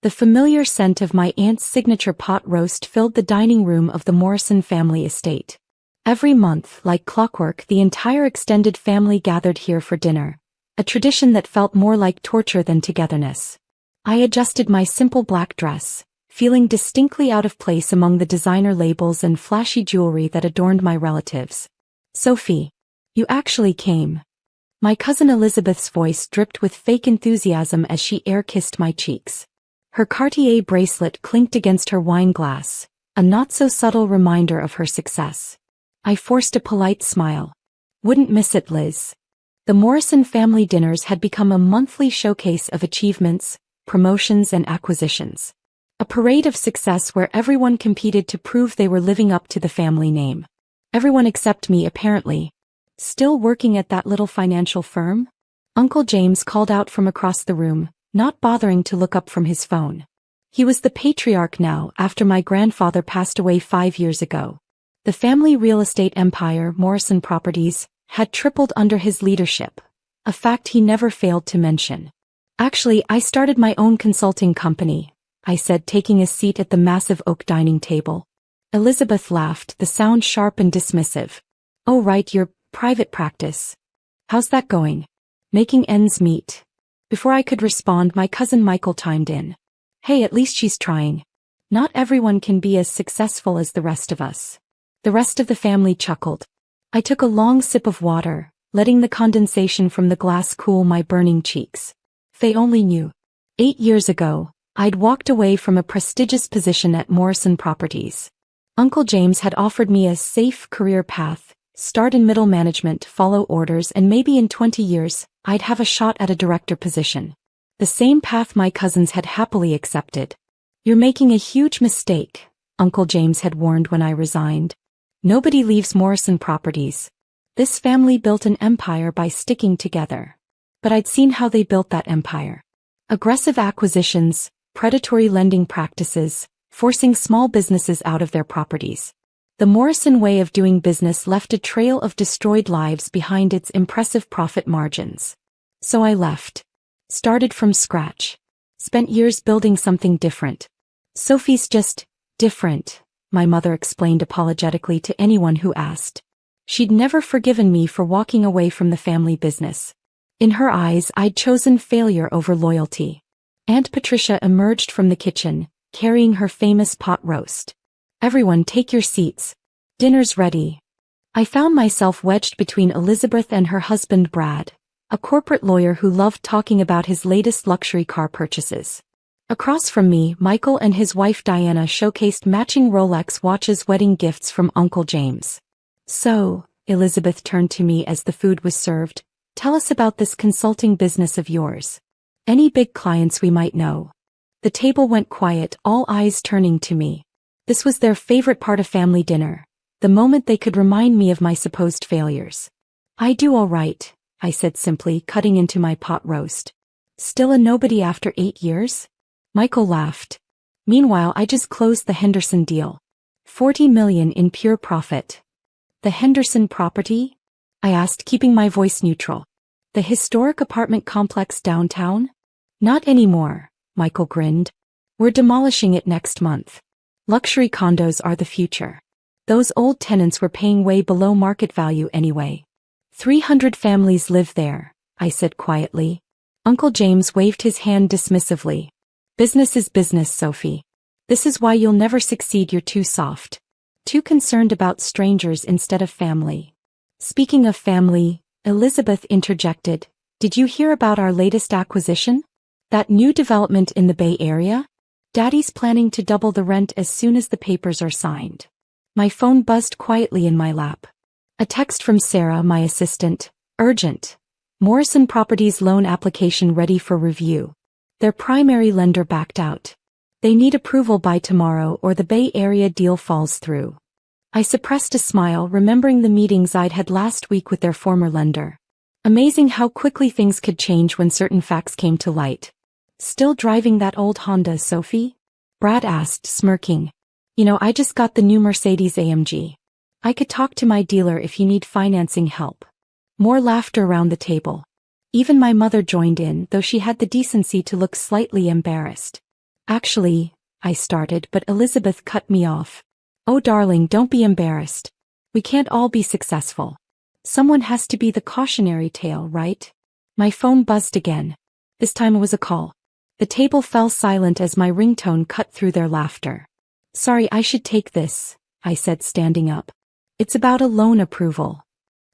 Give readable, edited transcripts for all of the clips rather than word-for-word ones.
The familiar scent of my aunt's signature pot roast filled the dining room of the Morrison family estate. Every month, like clockwork, the entire extended family gathered here for dinner, a tradition that felt more like torture than togetherness. I adjusted my simple black dress, feeling distinctly out of place among the designer labels and flashy jewelry that adorned my relatives. "Sophie, you actually came." My cousin Elizabeth's voice dripped with fake enthusiasm as she air-kissed my cheeks. Her Cartier bracelet clinked against her wine glass, a not-so-subtle reminder of her success. I forced a polite smile. "Wouldn't miss it, Liz." The Morrison family dinners had become a monthly showcase of achievements, promotions and acquisitions. A parade of success where everyone competed to prove they were living up to the family name. Everyone except me, apparently. "Still working at that little financial firm?" Uncle James called out from across the room, not bothering to look up from his phone. He was the patriarch now after my grandfather passed away 5 years ago. The family real estate empire, Morrison Properties, had tripled under his leadership, a fact he never failed to mention. "Actually, I started my own consulting company," I said, taking a seat at the massive oak dining table. Elizabeth laughed, the sound sharp and dismissive. "Oh right, your private practice. How's that going? Making ends meet?" Before I could respond, my cousin Michael chimed in. "Hey, at least she's trying. Not everyone can be as successful as the rest of us." The rest of the family chuckled. I took a long sip of water, letting the condensation from the glass cool my burning cheeks. They only knew. 8 years ago, I'd walked away from a prestigious position at Morrison Properties. Uncle James had offered me a safe career path, start in middle management, follow orders, and maybe in 20 years, I'd have a shot at a director position. The same path my cousins had happily accepted. "You're making a huge mistake," Uncle James had warned when I resigned. "Nobody leaves Morrison Properties. This family built an empire by sticking together." But I'd seen how they built that empire. Aggressive acquisitions, predatory lending practices, forcing small businesses out of their properties. The Morrison way of doing business left a trail of destroyed lives behind its impressive profit margins. So I left. Started from scratch. Spent years building something different. "Sophie's just different," my mother explained apologetically to anyone who asked. She'd never forgiven me for walking away from the family business. In her eyes, I'd chosen failure over loyalty. Aunt Patricia emerged from the kitchen, carrying her famous pot roast. "Everyone take your seats. Dinner's ready." I found myself wedged between Elizabeth and her husband Brad, a corporate lawyer who loved talking about his latest luxury car purchases. Across from me, Michael and his wife Diana showcased matching Rolex watches, wedding gifts from Uncle James. "So," Elizabeth turned to me as the food was served, "tell us about this consulting business of yours. Any big clients we might know?" The table went quiet, all eyes turning to me. This was their favorite part of family dinner, the moment they could remind me of my supposed failures. "I do all right," I said simply, cutting into my pot roast. "Still a nobody after 8 years?" Michael laughed. "Meanwhile, I just closed the Henderson deal. 40 million in pure profit." "The Henderson property?" I asked, keeping my voice neutral. "The historic apartment complex downtown?" "Not anymore," Michael grinned. "We're demolishing it next month. Luxury condos are the future. Those old tenants were paying way below market value anyway. 300 families live there," I said quietly. Uncle James waved his hand dismissively. "Business is business, Sophie. This is why you'll never succeed. You're too soft. Too concerned about strangers instead of family." "Speaking of family," Elizabeth interjected, "did you hear about our latest acquisition? That new development in the Bay Area? Daddy's planning to double the rent as soon as the papers are signed." My phone buzzed quietly in my lap. A text from Sarah, my assistant. "Urgent. Morrison Properties loan application ready for review. Their primary lender backed out. They need approval by tomorrow or the Bay Area deal falls through." I suppressed a smile, remembering the meetings I'd had last week with their former lender. Amazing how quickly things could change when certain facts came to light. "Still driving that old Honda, Sophie?" Brad asked, smirking. "You know, I just got the new Mercedes AMG. I could talk to my dealer if you need financing help." More laughter around the table. Even my mother joined in, though she had the decency to look slightly embarrassed. Actually, I started, but Elizabeth cut me off. Oh darling, don't be embarrassed. We can't all be successful. Someone has to be the cautionary tale, right? My phone buzzed again. This time it was a call. The table fell silent as my ringtone cut through their laughter. Sorry, I should take this, I said, standing up. It's about a loan approval.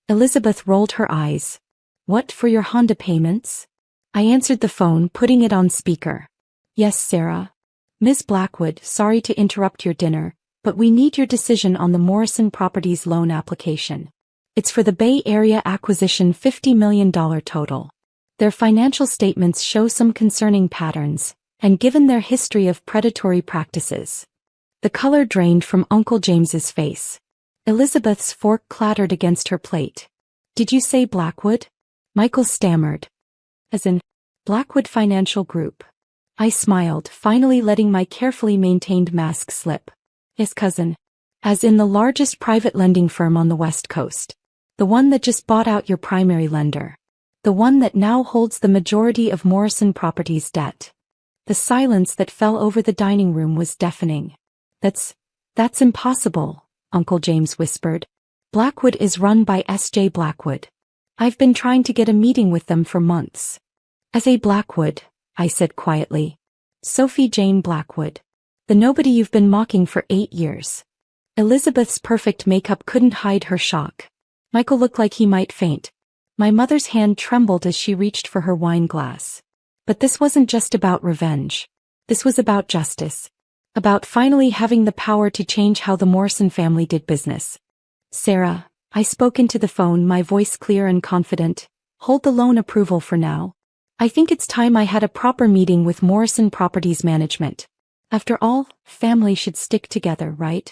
Elizabeth rolled her eyes. What, for your Honda payments? I answered the phone, putting it on speaker. Yes, Sarah. Ms. Blackwood, sorry to interrupt your dinner, but we need your decision on the Morrison Properties loan application. It's for the Bay Area acquisition, $50 million total. Their financial statements show some concerning patterns, and given their history of predatory practices. The color drained from Uncle James's face. Elizabeth's fork clattered against her plate. Did you say Blackwood? Michael stammered. As in, Blackwood Financial Group. I smiled, finally letting my carefully maintained mask slip. Yes, cousin. As in the largest private lending firm on the West Coast. The one that just bought out your primary lender. The one that now holds the majority of Morrison Properties debt. The silence that fell over the dining room was deafening. That's impossible, Uncle James whispered. Blackwood is run by S.J. Blackwood. I've been trying to get a meeting with them for months. S.A. Blackwood, I said quietly. Sophie Jane Blackwood. The nobody you've been mocking for 8 years. Elizabeth's perfect makeup couldn't hide her shock. Michael looked like he might faint. My mother's hand trembled as she reached for her wine glass. But this wasn't just about revenge. This was about justice. About finally having the power to change how the Morrison family did business. Sarah, I spoke into the phone, my voice clear and confident. Hold the loan approval for now. I think it's time I had a proper meeting with Morrison Properties management. After all, family should stick together, right?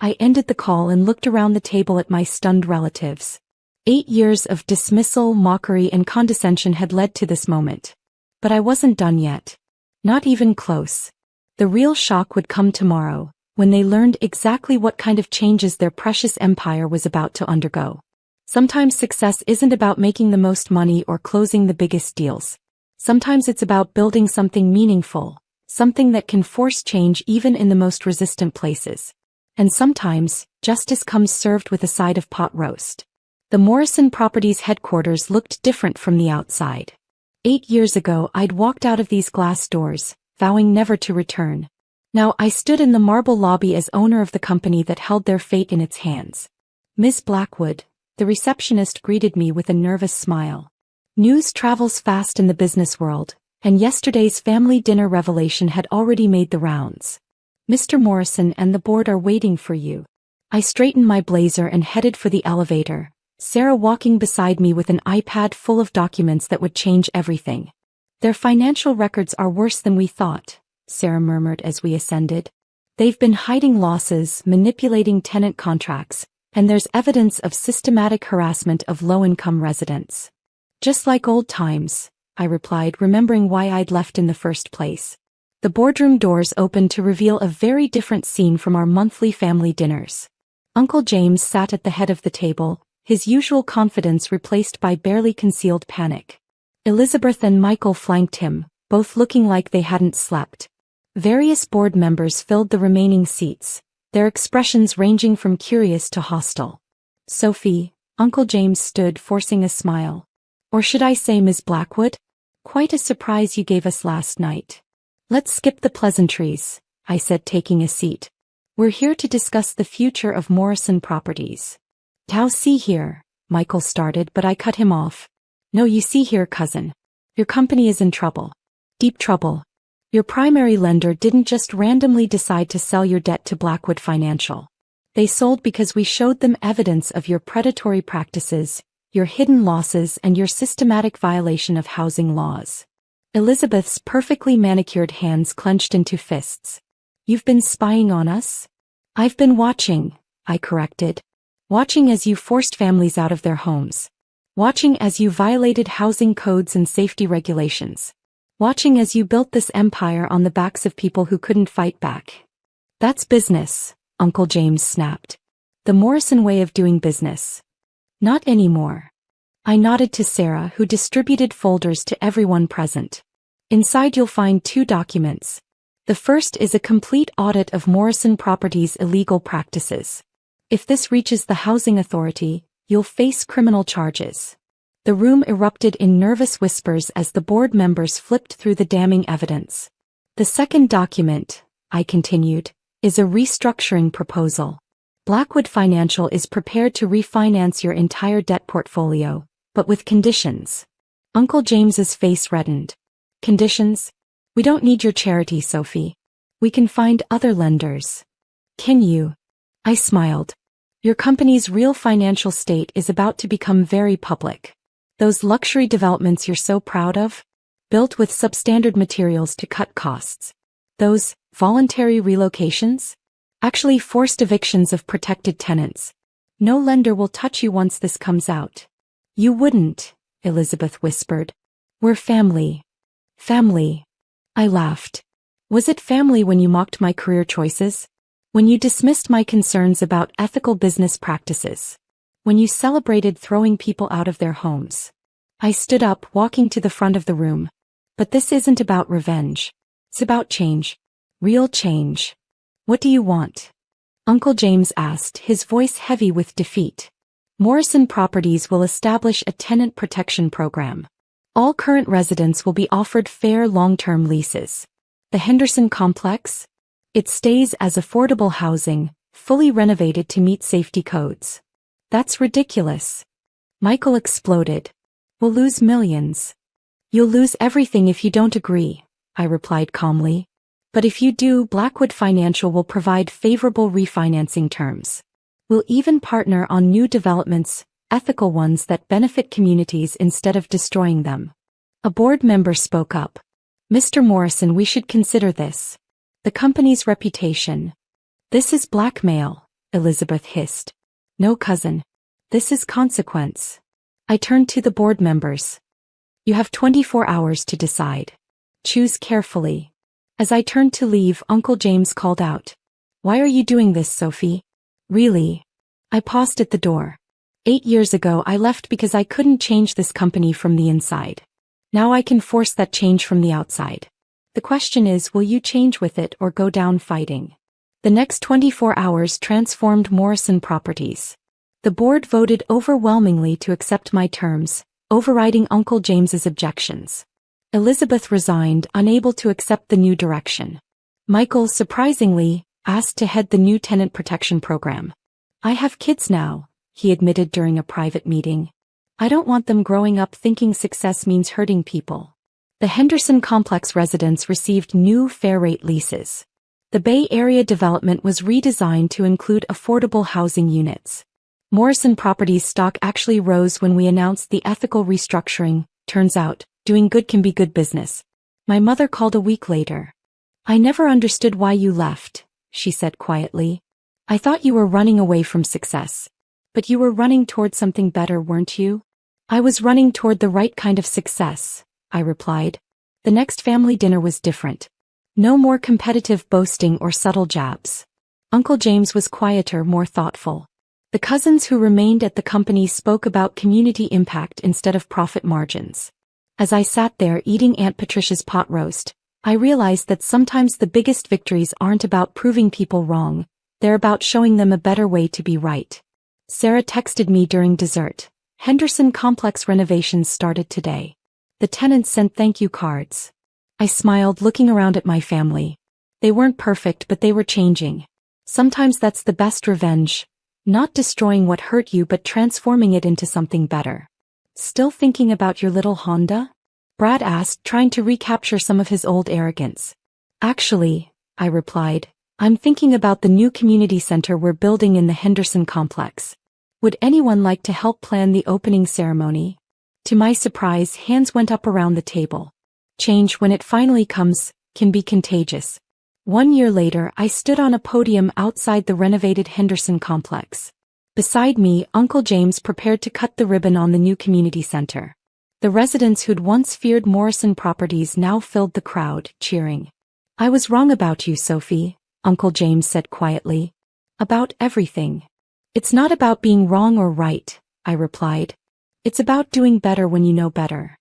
I ended the call and looked around the table at my stunned relatives. 8 years of dismissal, mockery, and condescension had led to this moment. But I wasn't done yet. Not even close. The real shock would come tomorrow, when they learned exactly what kind of changes their precious empire was about to undergo. Sometimes success isn't about making the most money or closing the biggest deals. Sometimes it's about building something meaningful, something that can force change even in the most resistant places. And sometimes, justice comes served with a side of pot roast. The Morrison Properties headquarters looked different from the outside. 8 years ago I'd walked out of these glass doors, vowing never to return. Now I stood in the marble lobby as owner of the company that held their fate in its hands. Miss Blackwood, the receptionist greeted me with a nervous smile. News travels fast in the business world, and yesterday's family dinner revelation had already made the rounds. Mr. Morrison and the board are waiting for you. I straightened my blazer and headed for the elevator, Sarah walking beside me with an iPad full of documents that would change everything. Their financial records are worse than we thought, Sarah murmured as we ascended. They've been hiding losses, manipulating tenant contracts, and there's evidence of systematic harassment of low-income residents. Just like old times, I replied, remembering why I'd left in the first place. The boardroom doors opened to reveal a very different scene from our monthly family dinners. Uncle James sat at the head of the table, his usual confidence replaced by barely concealed panic. Elizabeth and Michael flanked him, both looking like they hadn't slept. Various board members filled the remaining seats, their expressions ranging from curious to hostile. Sophie, Uncle James stood, forcing a smile. Or should I say Ms. Blackwood? Quite a surprise you gave us last night. Let's skip the pleasantries, I said, taking a seat. We're here to discuss the future of Morrison Properties. Now see here, Michael started, but I cut him off. No, you see here, cousin. Your company is in trouble. Deep trouble. Your primary lender didn't just randomly decide to sell your debt to Blackwood Financial. They sold because we showed them evidence of your predatory practices, your hidden losses, and your systematic violation of housing laws. Elizabeth's perfectly manicured hands clenched into fists. You've been spying on us? I've been watching, I corrected. Watching as you forced families out of their homes. Watching as you violated housing codes and safety regulations. Watching as you built this empire on the backs of people who couldn't fight back. That's business, Uncle James snapped. The Morrison way of doing business. Not anymore. I nodded to Sarah, who distributed folders to everyone present. Inside you'll find 2 documents. The first is a complete audit of Morrison Properties' illegal practices. If this reaches the housing authority, you'll face criminal charges. The room erupted in nervous whispers as the board members flipped through the damning evidence. The second document, I continued, is a restructuring proposal. Blackwood Financial is prepared to refinance your entire debt portfolio, but with conditions. Uncle James's face reddened. Conditions? We don't need your charity, Sophie. We can find other lenders. Can you? I smiled. Your company's real financial state is about to become very public. Those luxury developments you're so proud of? Built with substandard materials to cut costs. Those voluntary relocations? Actually forced evictions of protected tenants. No lender will touch you once this comes out. You wouldn't, Elizabeth whispered. We're family. Family. I laughed. Was it family when you mocked my career choices? When you dismissed my concerns about ethical business practices? When you celebrated throwing people out of their homes? I stood up, walking to the front of the room. But this isn't about revenge. It's about change. Real change. What do you want? Uncle James asked, his voice heavy with defeat. Morrison Properties will establish a tenant protection program. All current residents will be offered fair long-term leases. The Henderson Complex? It stays as affordable housing, fully renovated to meet safety codes. That's ridiculous. Michael exploded. We'll lose millions. You'll lose everything if you don't agree, I replied calmly. But if you do, Blackwood Financial will provide favorable refinancing terms. We'll even partner on new developments, ethical ones that benefit communities instead of destroying them. A board member spoke up. Mr. Morrison, we should consider this. The company's reputation. This is blackmail, Elizabeth hissed. No, cousin. This is consequence. I turned to the board members. You have 24 hours to decide. Choose carefully. As I turned to leave, Uncle James called out. Why are you doing this, Sophie? Really? I paused at the door. 8 years ago I left because I couldn't change this company from the inside. Now I can force that change from the outside. The question is, will you change with it or go down fighting? The next 24 hours transformed Morrison Properties. The board voted overwhelmingly to accept my terms, overriding Uncle James's objections. Elizabeth resigned, unable to accept the new direction. Michael, surprisingly, asked to head the new tenant protection program. I have kids now, he admitted during a private meeting. I don't want them growing up thinking success means hurting people. The Henderson Complex residents received new fair-rate leases. The Bay Area development was redesigned to include affordable housing units. Morrison Properties stock actually rose when we announced the ethical restructuring. Turns out, doing good can be good business. My mother called a week later. I never understood why you left, she said quietly. I thought you were running away from success. But you were running toward something better, weren't you? I was running toward the right kind of success, I replied. The next family dinner was different. No more competitive boasting or subtle jabs. Uncle James was quieter, more thoughtful. The cousins who remained at the company spoke about community impact instead of profit margins. As I sat there eating Aunt Patricia's pot roast, I realized that sometimes the biggest victories aren't about proving people wrong, they're about showing them a better way to be right. Sarah texted me during dessert. Henderson Complex renovations started today. The tenants sent thank you cards. I smiled, looking around at my family. They weren't perfect, but they were changing. Sometimes that's the best revenge. Not destroying what hurt you but transforming it into something better. Still thinking about your little Honda? Brad asked, trying to recapture some of his old arrogance. Actually, I replied, I'm thinking about the new community center we're building in the Henderson Complex. Would anyone like to help plan the opening ceremony? To my surprise, hands went up around the table. Change, when it finally comes, can be contagious. 1 year later, I stood on a podium outside the renovated Henderson Complex. Beside me, Uncle James prepared to cut the ribbon on the new community center. The residents who'd once feared Morrison Properties now filled the crowd, cheering. I was wrong about you, Sophie, Uncle James said quietly. About everything. It's not about being wrong or right, I replied. It's about doing better when you know better.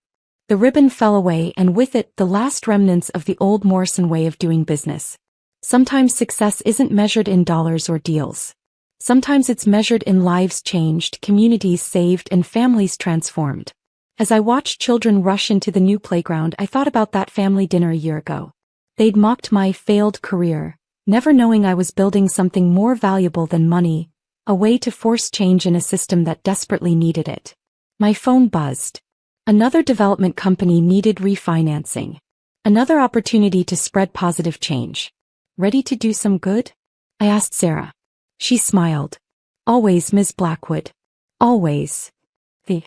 The ribbon fell away and with it the last remnants of the old Morrison way of doing business. Sometimes success isn't measured in dollars or deals. Sometimes it's measured in lives changed, communities saved, and families transformed. As I watched children rush into the new playground, I thought about that family dinner a year ago. They'd mocked my failed career, never knowing I was building something more valuable than money, a way to force change in a system that desperately needed it. My phone buzzed. Another development company needed refinancing. Another opportunity to spread positive change. Ready to do some good? I asked Sarah. She smiled. Always, Ms. Blackwood. Always. The